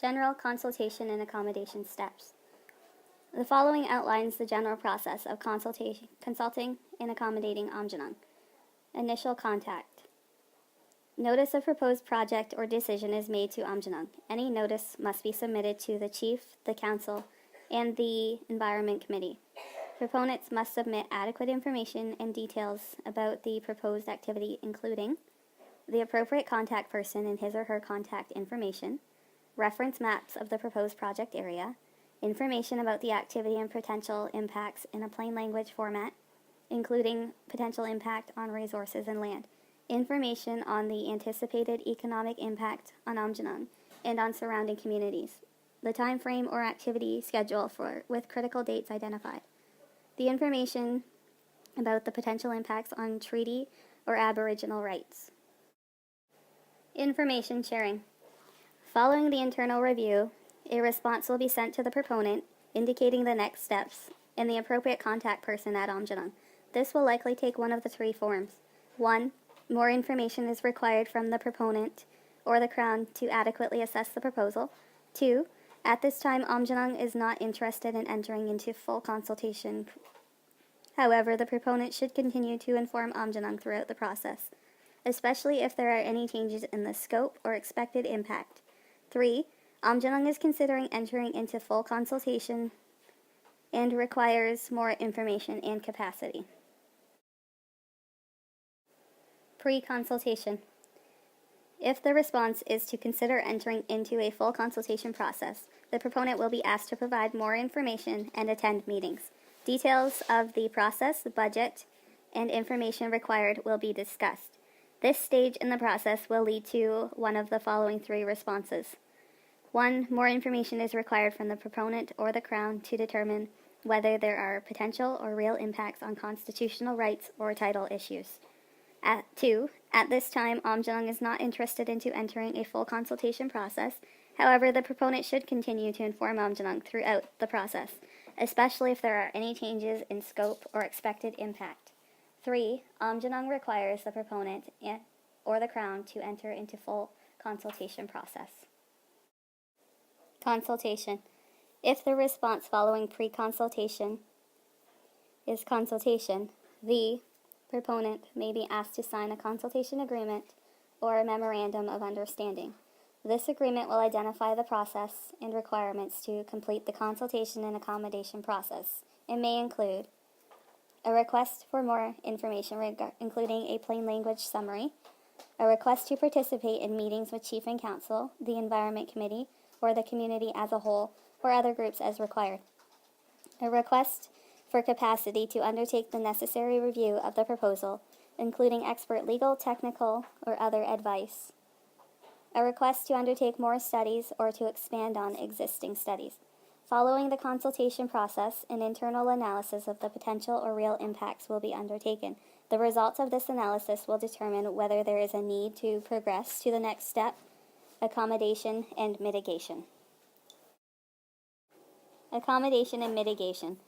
General consultation and accommodation steps. The following outlines the general process of consulting and accommodating Amjanang. Initial contact. Notice of proposed project or decision is made to Amjanang. Any notice must be submitted to the Chief, the Council, and the Environment Committee. Proponents must submit adequate information and details about the proposed activity, including the appropriate contact person and his or her contact information, reference maps of the proposed project area, information about the activity and potential impacts in a plain language format, including potential impact on resources and land, information on the anticipated economic impact on Amjanang and on surrounding communities, the time frame or activity schedule with critical dates identified, the information about the potential impacts on treaty or Aboriginal rights. Information sharing. Following the internal review, a response will be sent to the proponent indicating the next steps and the appropriate contact person at Amjanang. This will likely take one of the three forms. 1. More information is required from the proponent or the Crown to adequately assess the proposal. 2. At this time, Amjanang is not interested in entering into full consultation. However, the proponent should continue to inform Amjanang throughout the process, especially if there are any changes in the scope or expected impact. 3. Amjanang is considering entering into full consultation and requires more information and capacity. Pre-consultation. If the response is to consider entering into a full consultation process, the proponent will be asked to provide more information and attend meetings. Details of the process, budget, and information required will be discussed. This stage in the process will lead to one of the following three responses. 1. More information is required from the proponent or the Crown to determine whether there are potential or real impacts on constitutional rights or title issues. 2. At this time, Amjanang is not interested into entering a full consultation process. However, the proponent should continue to inform Amjanang throughout the process, especially if there are any changes in scope or expected impact. 3. Amjanang requires the proponent or the Crown to enter into full consultation process. Consultation. If the response following pre-consultation is consultation, the proponent may be asked to sign a consultation agreement or a memorandum of understanding. This agreement will identify the process and requirements to complete the consultation and accommodation process. It may include a request for more information including a plain language summary, a request to participate in meetings with Chief and Council, the Environment Committee, or the community as a whole, or other groups as required, a request for capacity to undertake the necessary review of the proposal, including expert legal, technical, or other advice, a request to undertake more studies or to expand on existing studies. Following the consultation process, an internal analysis of the potential or real impacts will be undertaken. The results of this analysis will determine whether there is a need to progress to the next step, accommodation and mitigation. Accommodation and mitigation.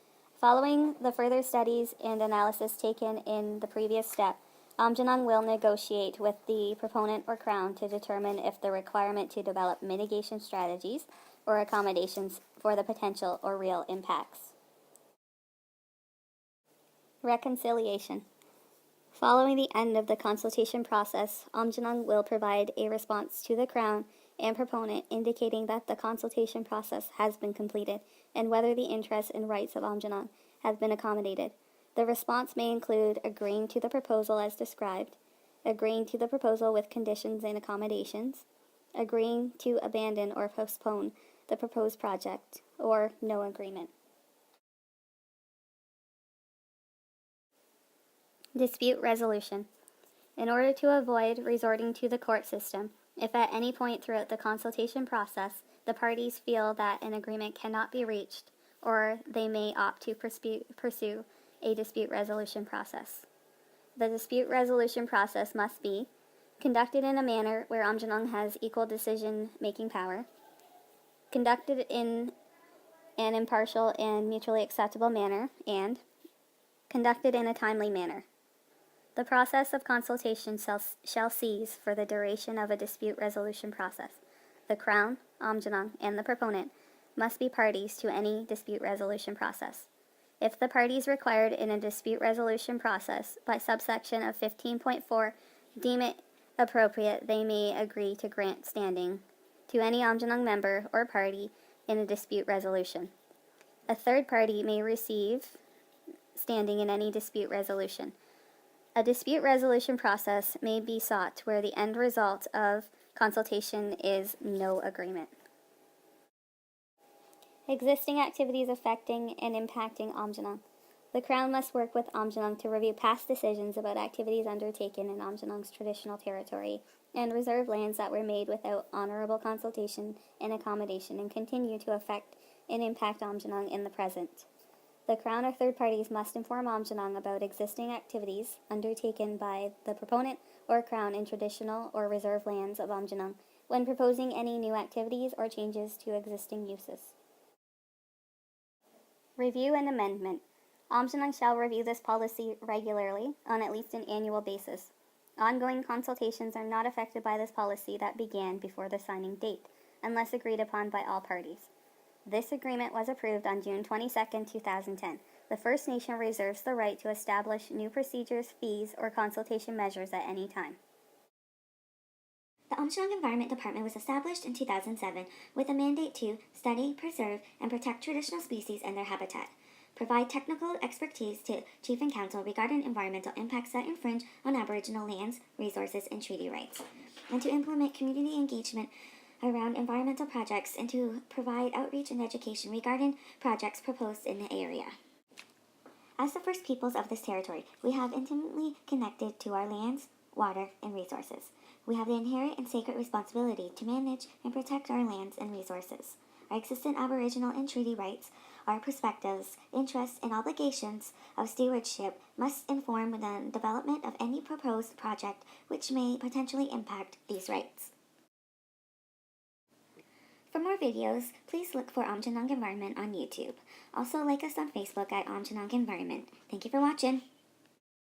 Following the further studies and analysis taken in the previous step, Amjanang will negotiate with the proponent or Crown to determine if the requirement to develop mitigation strategies or accommodations for the potential or real impacts. Reconciliation. Following the end of the consultation process, Amjanang will provide a response to the Crown and proponent indicating that the consultation process has been completed and whether the interests and rights of Amjanang have been accommodated. The response may include agreeing to the proposal as described, agreeing to the proposal with conditions and accommodations, agreeing to abandon or postpone the proposed project, or no agreement. Dispute resolution. In order to avoid resorting to the court system, if at any point throughout the consultation process the parties feel that an agreement cannot be reached, or they may opt to pursue a dispute resolution process. The dispute resolution process must be conducted in a manner where Amjanang has equal decision-making power, conducted in an impartial and mutually acceptable manner, and conducted in a timely manner. The process of consultation shall cease for the duration of a dispute resolution process. The Crown, Amjanang, and the proponent must be parties to any dispute resolution process. If the parties required in a dispute resolution process by subsection of 15.4 deem it appropriate, they may agree to grant standing to any Amjanang member or party in a dispute resolution. A third party may receive standing in any dispute resolution. A dispute resolution process may be sought where the end result of consultation is no agreement. Existing activities affecting and impacting Amjanang. The Crown must work with Amjanang to review past decisions about activities undertaken in Amjanang's traditional territory and reserve lands that were made without honorable consultation and accommodation and continue to affect and impact Amjanang in the present. The Crown or third parties must inform Amjanang about existing activities undertaken by the proponent or Crown in traditional or reserve lands of Amjanang when proposing any new activities or changes to existing uses. Review and amendment. Amjanang shall review this policy regularly on at least an annual basis. Ongoing consultations are not affected by this policy that began before the signing date, unless agreed upon by all parties. This agreement was approved on June 22, 2010. The First Nation reserves the right to establish new procedures, fees, or consultation measures at any time. The Amjanang Environment Department was established in 2007 with a mandate to study, preserve, and protect traditional species and their habitat, provide technical expertise to Chief and Council regarding environmental impacts that infringe on Aboriginal lands, resources, and treaty rights, and to implement community engagement around environmental projects and to provide outreach and education regarding projects proposed in the area. As the first peoples of this territory, we have intimately connected to our lands, water, and resources. We have the inherent and sacred responsibility to manage and protect our lands and resources. Our existing Aboriginal and treaty rights, our perspectives, interests, and obligations of stewardship must inform the development of any proposed project which may potentially impact these rights. For more videos, please look for Amjanang Environment on YouTube. Also like us on Facebook at Amjanang Environment. Thank you for watching.